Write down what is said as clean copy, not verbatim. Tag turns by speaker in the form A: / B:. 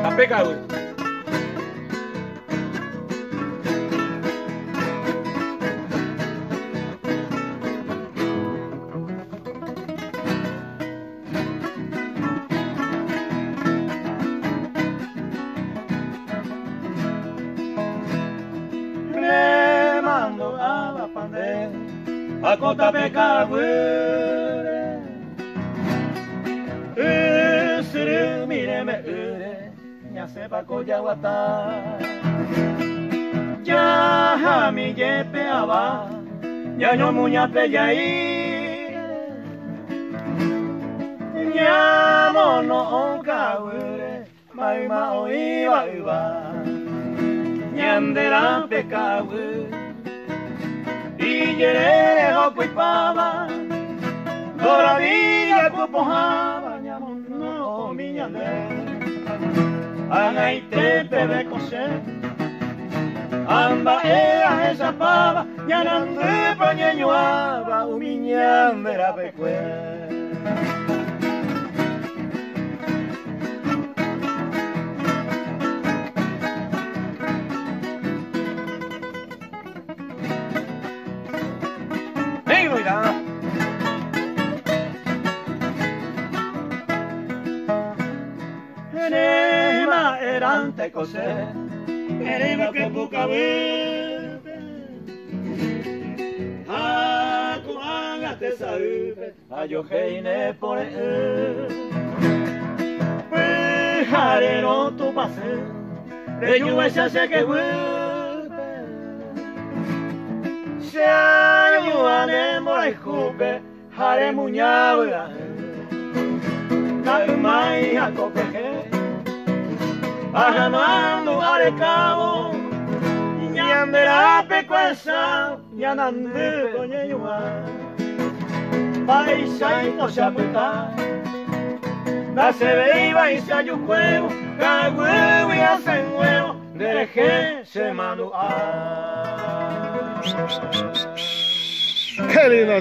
A: A pecado.
B: Le mando a la pandemia a contar pecado. Suru mire me ure, ya sepa coyaguata. Ya mi yepe aba, ya no muña peyai. Ya mono onkaure, mai mao iba iba. Ñandera pecado, y yerere hokuipaba. Doravilla cupojaba, ñamono mi ñande. Anaite pebe cose, amba ea esa pava, ñanande pañeñuaba, umiñandera pecue. Enema erante cose, enema que buca bebe. Aku angate saube, ayo heine pone. Pejare no tu pase, de lluvia se que vuelve. Se ayuane more jupe, hare muñabra. Mai a copeje, ajanando arecabo, ñandera pecuesa, ñanande coñeñua, paisa y pochaputa, da se veiva y se hay un huevo, cada huevo y hacen huevo, deje se manual.
A: Qué lindo.